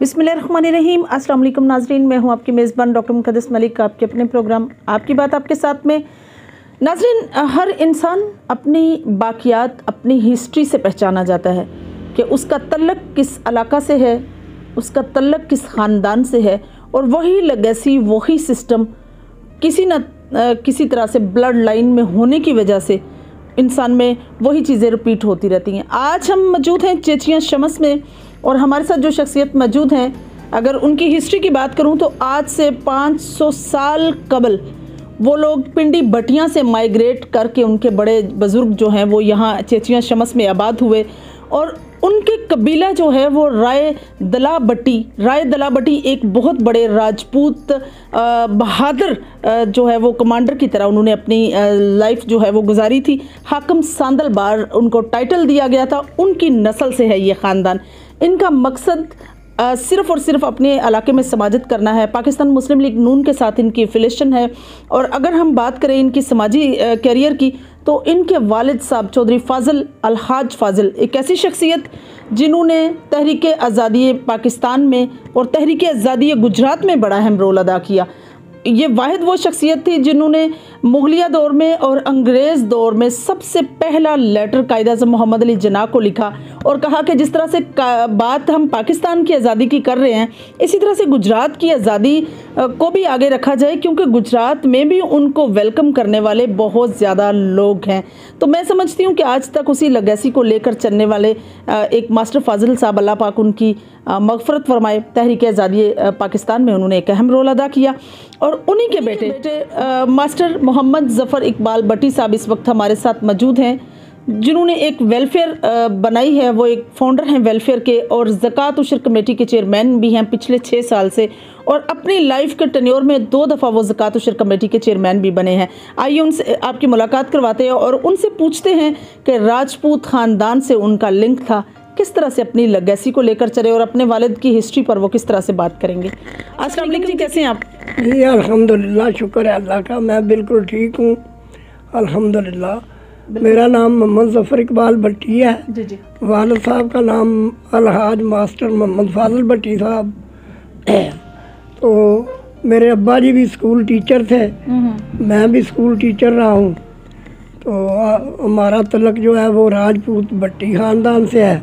बिस्मिल्लाहिर्रहमानिर्रहीम। अस्सलाम वालेकुम नाजरीन, मैं हूं आपकी मेज़बान डॉक्टर मुक़द्दस मलिक, आपके अपने प्रोग्राम आपकी बात आपके साथ में। नाजरीन, हर इंसान अपनी बाक़ियात, अपनी हिस्ट्री से पहचाना जाता है कि उसका तल्लक किस इलाका से है, उसका तल्लक किस ख़ानदान से है, और वही लेगेसी, वही सिस्टम किसी न किसी तरह से ब्लड लाइन में होने की वजह से इंसान में वही चीज़ें रिपीट होती रहती हैं। आज हम मौजूद हैं चेचियाँ शमस में, और हमारे साथ जो शख्सियत मौजूद हैं, अगर उनकी हिस्ट्री की बात करूं तो आज से 500 साल कबल वो लोग पिंडी बटियां से माइग्रेट करके, उनके बड़े बुज़ुर्ग जो हैं वो यहाँ चेचियाँ शमस में आबाद हुए, और उनके कबीला जो है वो राय दला बट्टी एक बहुत बड़े राजपूत बहादुर जो है वो कमांडर की तरह उन्होंने अपनी लाइफ जो है वो गुजारी थी। हाकिम सांदल बार उनको टाइटल दिया गया था। उनकी नस्ल से है ये ख़ानदान। इनका मकसद सिर्फ़ और सिर्फ अपने इलाके में समाजत करना है। पाकिस्तान मुस्लिम लीग नून के साथ इनकी एफिलिएशन है। और अगर हम बात करें इनकी समाजी कैरियर की, तो इनके वालिद साहब चौधरी फ़ाज़िल अलहाज फ़ाज़िल एक ऐसी शख्सियत जिन्होंने तहरीक आज़ादी पाकिस्तान में और तहरीक आज़ादी गुजरात में बड़ा अहम रोल अदा किया। ये वाहिद वो शख्सियत थी जिन्होंने मुगलिया दौर में और अंग्रेज़ दौर में सबसे पहला लेटर कायद-ए-आज़म मोहम्मद अली जिन्ना को लिखा और कहा कि जिस तरह से बात हम पाकिस्तान की आज़ादी की कर रहे हैं, इसी तरह से गुजरात की आज़ादी को भी आगे रखा जाए, क्योंकि गुजरात में भी उनको वेलकम करने वाले बहुत ज़्यादा लोग हैं। तो मैं समझती हूँ कि आज तक उसी लेगेसी को लेकर चलने वाले एक मास्टर फ़ाज़िल साहब, अल्लाह पाक उनकी मग़फ़िरत फ़रमाए, तहरीक आज़ादी पाकिस्तान में उन्होंने एक अहम रोल अदा किया। और उन्हीं के बेटे मास्टर मोहम्मद ज़फ़र इकबाल भट्टी साहब इस वक्त हमारे साथ मौजूद हैं, जिन्होंने एक वेलफेयर बनाई है। वो एक फाउंडर हैं वेलफेयर के, और ज़कात उशर कमेटी के चेयरमैन भी हैं पिछले 6 साल से, और अपनी लाइफ के टेन्योर में 2 दफ़ा वो ज़कात उशर कमेटी के चेयरमैन भी बने हैं। आइए उनसे आपकी मुलाकात करवाते हैं और उनसे पूछते हैं कि राजपूत ख़ानदान से उनका लिंक था, किस तरह से अपनी लेगेसी को लेकर चले, और अपने वालिद की हिस्ट्री पर वो किस तरह से बात करेंगे। अस्सलाम वालेकुम जी, कैसे हैं आप? जी अल्हम्दुलिल्लाह, शुक्र है अल्लाह का, मैं बिल्कुल ठीक हूँ अल्हम्दुलिल्लाह। मेरा नाम मोहम्मद ज़फ़र इकबाल भट्टी है। जी जी। वालिद साहब का नाम अलहाज मास्टर मोहम्मद फ़ाज़िल भट्टी साहब। तो मेरे अब्बा जी भी स्कूल टीचर थे, मैं भी स्कूल टीचर रहा हूँ। तो हमारा तलक जो है वो राजपूत भट्टी ख़ानदान से है,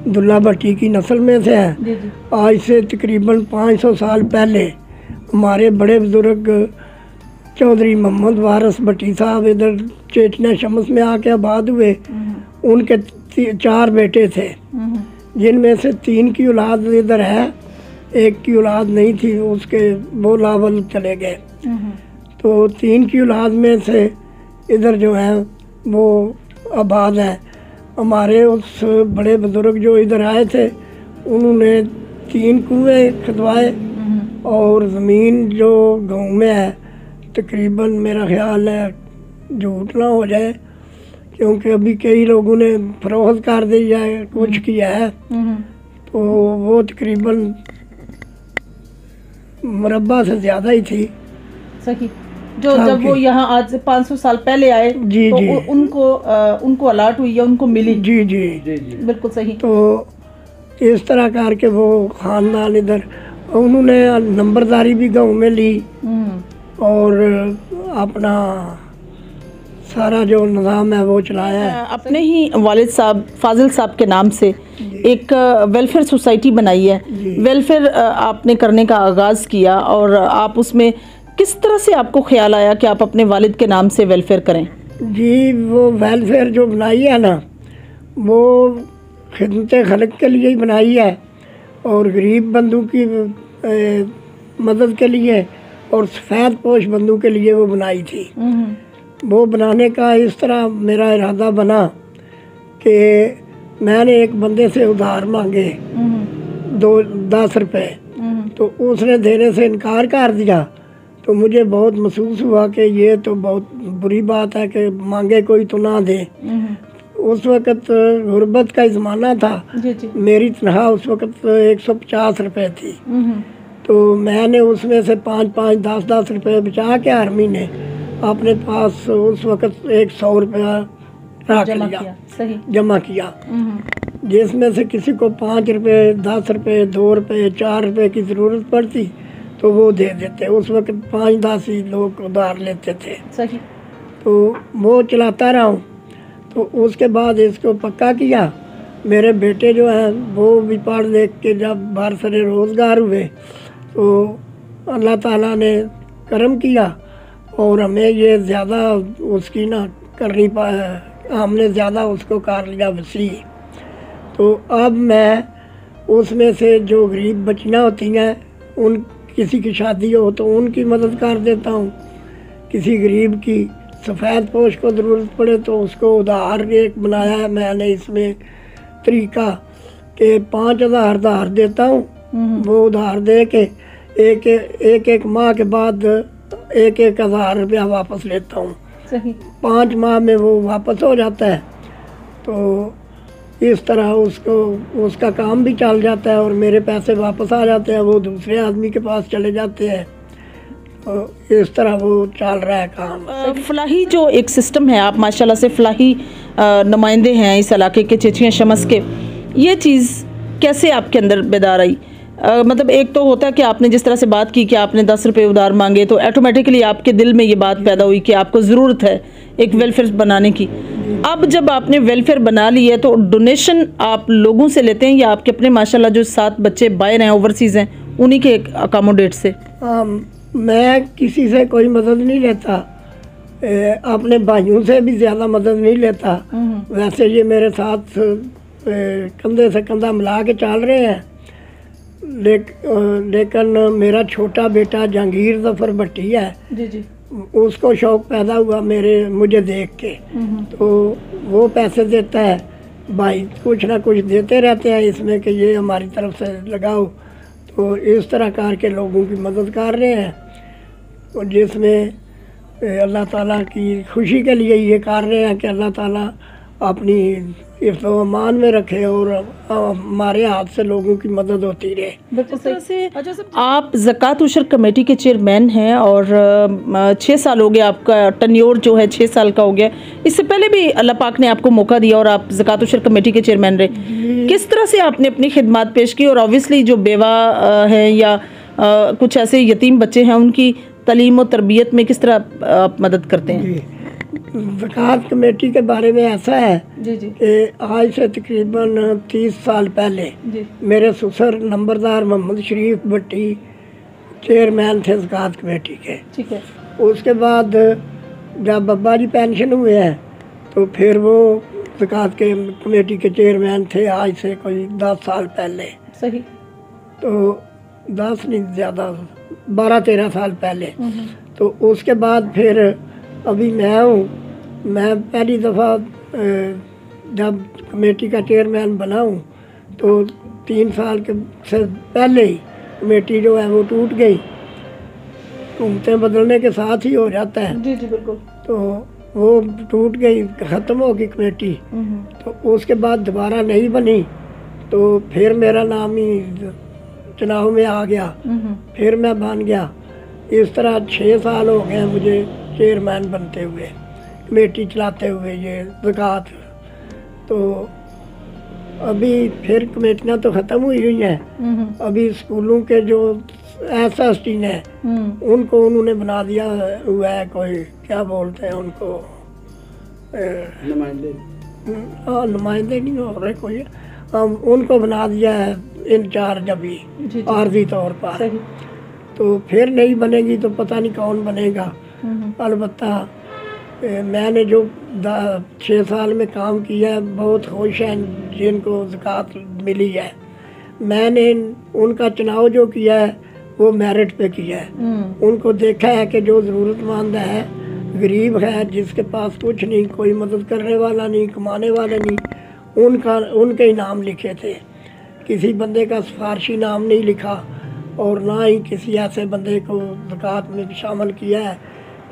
दुल्ला भट्टी की नस्ल में से है। जी जी। आज से तकरीबन 500 साल पहले हमारे बड़े बुज़ुर्ग चौधरी मोहम्मद वारिस भट्टी साहब इधर चेचियाँ शमस में आके आबाद हुए। उनके 4 बेटे थे, जिनमें से 3 की औलाद इधर है, 1 की औलाद नहीं थी, उसके वो लावल चले गए। तो 3 की औलाद में से इधर जो है वो आबाद है। हमारे उस बड़े बुज़ुर्ग जो इधर आए थे, उन्होंने 3 कुएँ खुदवाए, और ज़मीन जो गांव में है तकरीबन मेरा ख्याल है, झूठ ना हो जाए, क्योंकि अभी कई लोगों ने फरोख्त कर दिया है, कुछ किया है, तो वो तकरीबन मुरब्बा से ज़्यादा ही थी। सही। जो जब वो यहाँ आज से 500 साल पहले आए, जी तो जी, उनको अलाट हुई या उनको मिली। जी जी जी जी, बिल्कुल सही। तो इस तरह करके वो ख़ानदान इधर, उन्होंने नंबरदारी भी गांव में ली, और अपना सारा जो निज़ाम है वो चलाया है। अपने ही वालिद साहब फ़ाज़िल साहब के नाम से एक वेलफेयर सोसाइटी बनाई है। वेलफेयर आपने करने का आगाज़ किया, और आप उसमें किस तरह से आपको ख्याल आया कि आप अपने वालिद के नाम से वेलफेयर करें? जी, वो वेलफेयर जो बनाई है ना, वो खिदमत खल्क के लिए ही बनाई है, और गरीब बंदों की मदद के लिए और सफ़ेद पोश बंदों के लिए वो बनाई थी। वो बनाने का इस तरह मेरा इरादा बना कि मैंने एक बंदे से उधार मांगे 10 रुपये, तो उसने देने से इनकार कर दिया। तो मुझे बहुत महसूस हुआ कि ये तो बहुत बुरी बात है कि मांगे कोई तो ना दे। उस वक़्त गुर्बत का ज़माना था। जी जी। मेरी तनख्वाह उस वक़्त 150 रुपये थी। तो मैंने उसमें से 5-5, 10-10 रुपये बचा के हर महीने अपने पास उस वक़्त 100 रुपया रख जमा लिया, किया, सही। जमा किया, जिसमें से किसी को 5 रुपये, 10 रुपये, 2 रुपये, 4 रुपये की ज़रूरत पड़ती तो वो दे देते। उस वक्त 5-10 ही लोग उधार लेते थे, सही। तो वो चलाता रहा हूँ। तो उसके बाद इसको पक्का किया। मेरे बेटे जो हैं वो भी पढ़ लिख के जब बाहर से रोज़गार हुए तो अल्लाह ताला ने करम किया और हमें ये ज़्यादा उसकी ना कर नहीं पाया, हमने ज़्यादा उसको कर लिया वसी। तो अब मैं उसमें से जो गरीब बच्चियाँ होती हैं, उन किसी की शादी हो तो उनकी मदद कर देता हूँ। किसी गरीब की सफ़ेद पोश को ज़रूरत पड़े तो उसको उधार एक बनाया है मैंने इसमें तरीका कि 5,000 उधार देता हूँ। वो उधार दे के एक माह के बाद 1,000 रुपया वापस लेता हूँ। सही। 5 माह में वो वापस हो जाता है। तो इस तरह उसका काम भी चल जाता है और मेरे पैसे वापस आ जाते हैं, वो दूसरे आदमी के पास चले जाते हैं। तो इस तरह वो चल रहा है काम। फलाही जो एक सिस्टम है, आप माशाल्लाह से फलाही नुमाइंदे हैं इस इलाके के, चेचियाँ शमस के, ये चीज़ कैसे आपके अंदर बेदार आई? मतलब एक तो होता है कि आपने जिस तरह से बात की कि आपने 10 रुपये उधार मांगे तो ऑटोमेटिकली आपके दिल में ये बात पैदा हुई कि आपको ज़रूरत है एक वेलफेयर बनाने की। अब जब आपने वेलफेयर बना ली है तो डोनेशन आप लोगों से लेते हैं या आपके अपने माशाल्लाह जो 7 बच्चे बाहर हैं, ओवरसीज़ हैं, उन्हीं के अकोमोडेट से? मैं किसी से कोई मदद नहीं लेता, अपने भाइयों से भी ज़्यादा मदद नहीं लेता। वैसे ये मेरे साथ कंधे से कंधा मिला के चल रहे हैं, लेकिन मेरा छोटा बेटा जहांगीर ज़फ़र भट्टी है जी जी, उसको शौक़ पैदा हुआ मुझे देख के, तो वो पैसे देता है। भाई कुछ ना कुछ देते रहते हैं इसमें कि ये हमारी तरफ से लगाओ। तो इस तरह करके लोगों की मदद कर रहे हैं और जिसमें अल्लाह ताला की खुशी के लिए ये कर रहे हैं कि अल्लाह ताला अपनी हिफ्ज़ व अमान में रखे और हमारे हाथ से लोगों की मदद होती रहे। बिल्कुल सही। आप ज़कात उशर कमेटी के चेयरमैन हैं और 6 साल हो गया, आपका टन्योर जो है 6 साल का हो गया। इससे पहले भी अल्लाह पाक ने आपको मौका दिया और आप ज़कात उशर कमेटी के चेयरमैन रहे। किस तरह से आपने अपनी खिदमत पेश की और ऑब्वियसली जो बेवा हैं या कुछ ऐसे यतीम बच्चे हैं उनकी तालीम और तरबियत में किस तरह आप मदद करते हैं? ज़कात कमेटी के बारे में ऐसा है जी जी कि आज से तकरीबन 30 साल पहले जी, मेरे ससुर नंबरदार मोहम्मद शरीफ भट्टी चेयरमैन थे ज़कात कमेटी के। ठीक है। उसके बाद जब अब्बा जी पेंशन हुए हैं तो फिर वो ज़कात के कमेटी के चेयरमैन थे आज से कोई 10 साल पहले। सही। तो 10 नहीं, ज़्यादा 12-13 साल पहले। तो उसके बाद फिर अभी मैं हूँ। मैं पहली दफ़ा जब कमेटी का चेयरमैन बना हूँ तो 3 साल के से पहले ही कमेटी जो है वो टूट गई। हुकूमतें बदलने के साथ ही हो जाता है। जी जी बिल्कुल। तो वो टूट गई, ख़त्म हो गई कमेटी। तो उसके बाद दोबारा नहीं बनी तो फिर मेरा नाम ही चुनाव में आ गया, फिर मैं बन गया। इस तरह 6 साल हो गए मुझे चेयरमैन बनते हुए, कमेटी चलाते हुए ये ज़कात। तो अभी फिर कमेटियाँ तो ख़त्म हुई हैं। अभी स्कूलों के जो SST हैं उनको उन्होंने बना दिया हुआ है, कोई क्या बोलते हैं उनको, नुमाइंदे नहीं हो रहे कोई, उनको बना दिया है इंचार्ज अभी आर्जी तौर पर। तो फिर नहीं बनेगी तो पता नहीं कौन बनेगा। अलबत्ता मैंने जो 6 साल में काम किया है, बहुत खुश हैं जिनको ज़कात मिली है। मैंने उनका चुनाव जो किया है वो मेरिट पे किया है। उनको देखा है कि जो ज़रूरतमंद है, गरीब है, जिसके पास कुछ नहीं, कोई मदद करने वाला नहीं, कमाने वाले नहीं, उनके ही नाम लिखे थे। किसी बंदे का सिफारशी नाम नहीं लिखा और ना ही किसी ऐसे बंदे को ज़कात में शामिल किया है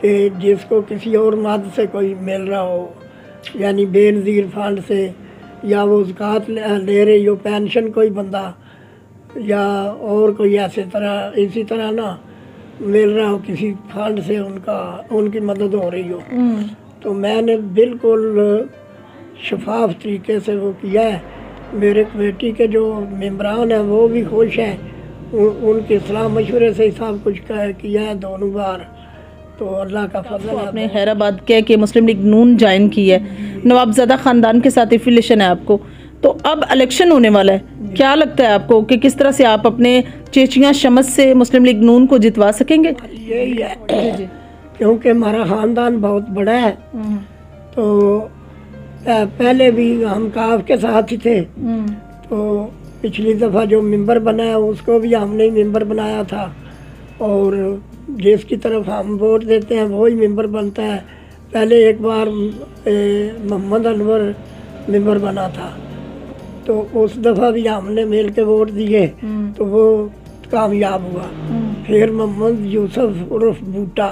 कि जिसको किसी और मद से कोई मिल रहा हो, यानी बेनज़ीर फंड से, या वो ज़कात ले रही हो पेंशन कोई बंदा, या और कोई ऐसे तरह इसी तरह ना मिल रहा हो किसी फंड से उनकी मदद हो रही हो। तो मैंने बिल्कुल शफाफ तरीके से वो किया है। मेरे कमेटी के जो मेम्बरान हैं वो भी खुश हैं, उनके सलाह मशवरे से ही सब कुछ किया है दोनों बार। तो अल्लाह का फजल है। आपने हैदराबाद कह के मुस्लिम लीग नून ज्वाइन की है, नवाबजादा ख़ानदान के साथ एफिलेशन है आपको, तो अब इलेक्शन होने वाला है, क्या लगता है आपको कि किस तरह से आप अपने चेचियाँ शमस से मुस्लिम लीग नून को जितवा सकेंगे? यही है क्योंकि हमारा ख़ानदान बहुत बड़ा है। तो पहले भी हम काफ के साथ ही थे, तो पिछली दफ़ा जो मेंबर बनाया उसको भी हमने ही मेंबर बनाया था, और जिसकी तरफ हम वोट देते हैं वही मेंबर बनता है। पहले एक बार मोहम्मद अनवर मेंबर बना था, तो उस दफ़ा भी हमने मिल के वोट दिए तो वो कामयाब हुआ। फिर मोहम्मद यूसुफ उर्फ बूटा,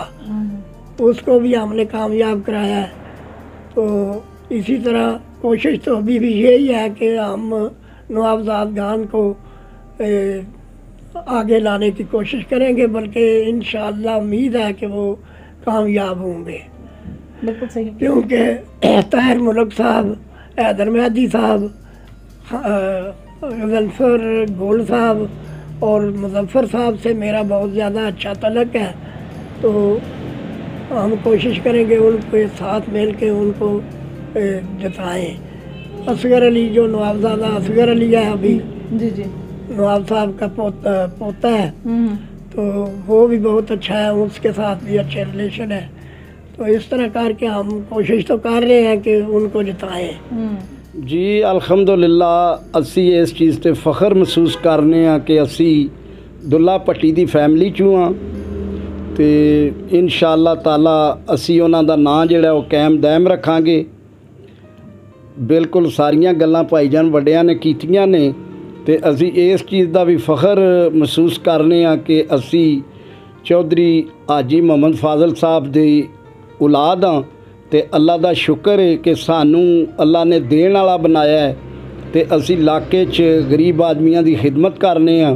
उसको भी हमने कामयाब कराया है। तो इसी तरह कोशिश तो अभी भी यही है कि हम नवाबजाद खान को आगे लाने की कोशिश करेंगे, बल्कि इंशाअल्लाह उम्मीद है कि वो कामयाब होंगे। बिल्कुल सही। क्योंकि ताहिर मुल्क साहब, हैदर मेहदी साहब, गजनफर गोल साहब और मुजफ्फर साहब से मेरा बहुत ज़्यादा अच्छा तलक है। तो हम कोशिश करेंगे उनके साथ मिल के उनको जिताएँ। असगर अली जो नवाबजादा असगर अली है अभी, जी नवाब साहब का पोता है, तो वो भी बहुत अच्छा है, उसके साथ भी अच्छे रिलेशन है। तो इस तरह करके हम कोशिश तो कर रहे हैं कि उनको जिताएं। जी अल्हम्दुलिल्लाह, असी इस चीज़ ते फ़ख्र महसूस करने हैं कि असी दुल्ला भट्टी दी फैमिली चों हाँ, तो इंशाअल्लाह ताला असी उन्हां दा नां जिहड़ा वो कायम दायम रखांगे। बिल्कुल सारियां गल्लां भाईजान वड्डियां ने कीतियां ने, ते असी इस चीज़ का भी फ़ख्र महसूस करने हैं कि असी चौधरी हाजी मोहम्मद फाजल साहब की औलाद हाँ, ते अल्लाह का शुक्र है कि सानू अल्लाह ने देण वाला बनाया है, ते असी इलाके च गरीब आदमियों की खिदमत करने हाँ।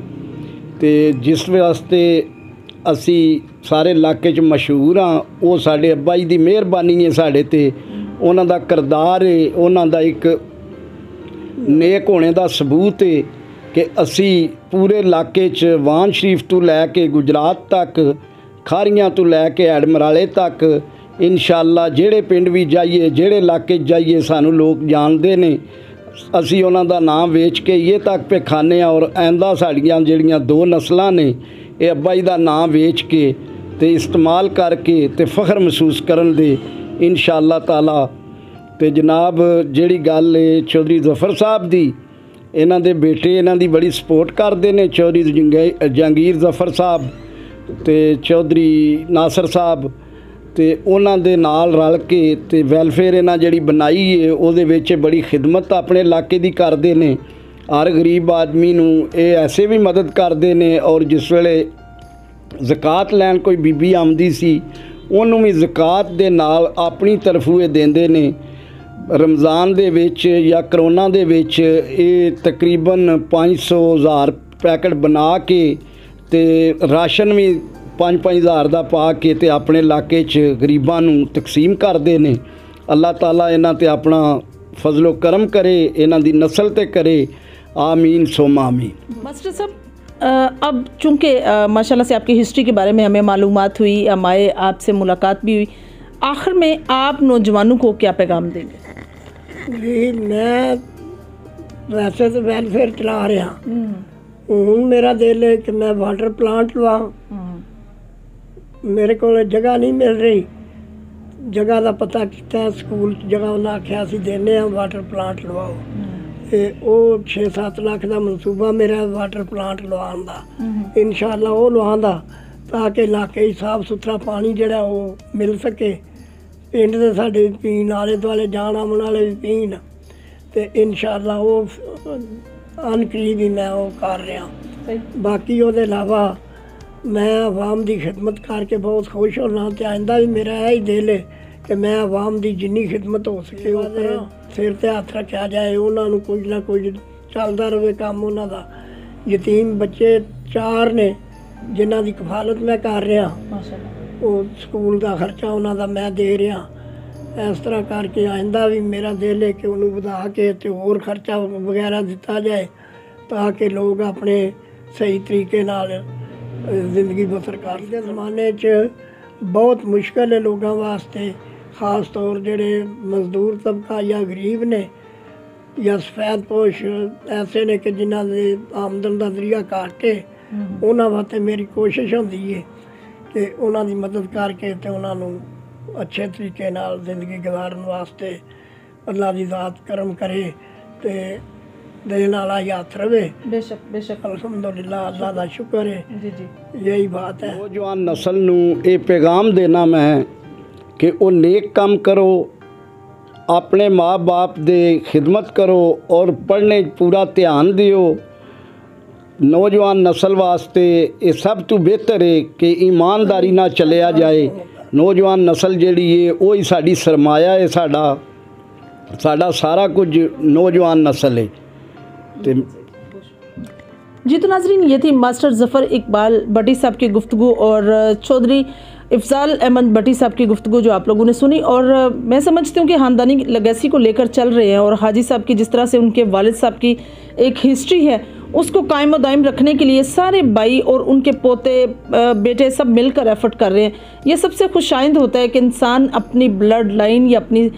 ते जिस वास्ते असी सारे इलाके च मशहूर हाँ, वो साडे अब्बा जी की मेहरबानी है साडे ते, उन्हां दा किरदार है, उन्हां दा एक नेक होने का सबूत है कि असी पूरे इलाके च वान शरीफ तो लैके गुजरात तक, खारियां तो लैके एडमराले तक, इंशाअल्लाह जेड़े पिंड भी जाइए, जेड़े इलाके जाइए, सानू लोग जानते ने। असी उन्हां दा नाम वेच के ये तक पे खाने, और आइंदा साड़ियां जिहड़ियां दो नस्लां ने ये अब्बा जी दा नाम वेच के ते इस्तेमाल करके ते फ़ख्र महसूस करन दे इंशाअल्लाह ताला। ते जनाब जिहड़ी गल है चौधरी जफर साहब दी, इन्हां दे बेटे इन्हां दी बड़ी सपोर्ट करते हैं, चौधरी जहांगीर जफर साहब ते चौधरी नासर साहब, ते उन्हां दे नाल रल के ते वैलफेयर इन्हां जिहड़ी बनाई है उहदे विच बड़ी खिदमत अपने इलाके दी करदे ने। हर गरीब आदमी नूं ये ऐसे भी मदद करते हैं, और जिस वेले ज़कात लैन कोई बीबी आउंदी सी उन्होंने भी ज़कात दे नाल अपनी तरफों ये देंदे ने। रमज़ान दे विच या करोना दे विच ये तकरीबन 500,000 पैकेट बना के ते राशन भी 5-5 हज़ार दा पा के ते अपने इलाके च गरीबां नूं तकसीम करते हैं। अल्लाह ताला इन्हां ते अपना फजलो करम करे, इन्हां दी नस्ल ते करे, आमीन सोमा आमीन। मास्टर साहब, अब चूँकि माशाल्लाह से आपकी हिस्ट्री के बारे में हमें मालूमात हुई, हमारे आपसे मुलाकात भी हुई, आखिर में आप नौजवानों को क्या पैगाम देंगे? जी मैं वैसे तो वेलफेयर चला रहा हूँ, मेरा दिल है कि मैं वाटर प्लांट लवां। मेरे को जगह नहीं मिल रही, जगह का पता किया स्कूल जगह उन्हें आख्या असीं देने वाटर प्लांट लवाओ, तो वो 6-7 लाख का मनसूबा मेरा वाटर प्लांट लवाउण दा, इंशाअल्लाह वो लवांदा ताकि इलाके साफ सुथरा पानी जिहड़ा वो मिल सके, पिंड दे साडे पीण आले दुआले जाण आउण वाले भी पीण, ते इंशाअल्लाह वो अनकरीब ही मैं वो कर रहा। बाकी ਉਹਦੇ इलावा मैं आवाम की खिदमत करके बहुत खुश होना, तो आइंदा भी मेरा यही दिल है कि मैं आवाम की जिन्नी खिदमत हो सके वो करा, सिर ते हथ रखा जाए, उन्होंने कुछ ना कुछ चलता रहे काम उन्हों का। यतीम बच्चे 4 ने जिन्हों की कफालत मैं कर रहा, वो स्कूल का खर्चा उन्हों का मैं दे रहा, इस तरह करके आइंदा भी मेरा दिल है कि उन्होंने वधा के ते होर खर्चा वगैरह दिता जाए ताकि लोग अपने सही तरीके नाल जिंदगी बसर कर दे। ज़माने च बहुत मुश्किल है लोगों वास्ते, ख़ास तौर जेड़े मजदूर तबका या गरीब ने या सफेद पोश ऐसे ने कि जिन्हों के आमदन का जरिया घट है, उन्होंने वास्ते मेरी कोशिश होती है कि उन्होंने मदद करके तो उन्होंने अच्छे तरीके नाल जिंदगी गुजारन वास्ते अल्लाह की ज़ात करम करे ते देने वाला याद रहे। बेशक बेशक, अल्हम्दुलिल्लाह, अल्लाह का शुक्र है। जी जी, यही बात है। नौजवान नस्ल नूं ये पैगाम देना मैं कि वो नेक काम करो, अपने माँ बाप दे खिदमत करो और पढ़ने पूरा ध्यान दियो। नौजवान नस्ल वास्ते ये सब तो बेहतर है कि ईमानदारी ना चलिया जाए। नौजवान नस्ल जिहड़ी है वो ही साडी सरमाया है, साडा सारा कुछ नौजवान नस्ल है। जी तो नाजरीन, ये थी मास्टर ज़फ़र इकबाल भट्टी साहब की गुफ्तगू और चौधरी इफ़ज़ाल अहमद भट्टी साहब की गुफ्तगू जो आप लोगों ने सुनी। और मैं समझती हूँ कि ख़ानदानी लेगेसी को लेकर चल रहे हैं और हाजी साहब की जिस तरह से उनके वालिद साहब की एक हिस्ट्री है उसको कायम दायम रखने के लिए सारे भाई और उनके पोते बेटे सब मिलकर एफर्ट कर रहे हैं। ये सबसे खुशाइंद होता है कि इंसान अपनी ब्लड लाइन या अपनी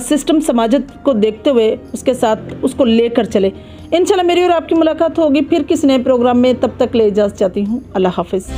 सिस्टम समाजत को देखते हुए उसके साथ उसको लेकर चले। इंशाल्लाह मेरी और आपकी मुलाकात होगी फिर किसी नए प्रोग्राम में, तब तक ले इजाज़त चाहती हूँ। अल्लाह हाफिज़।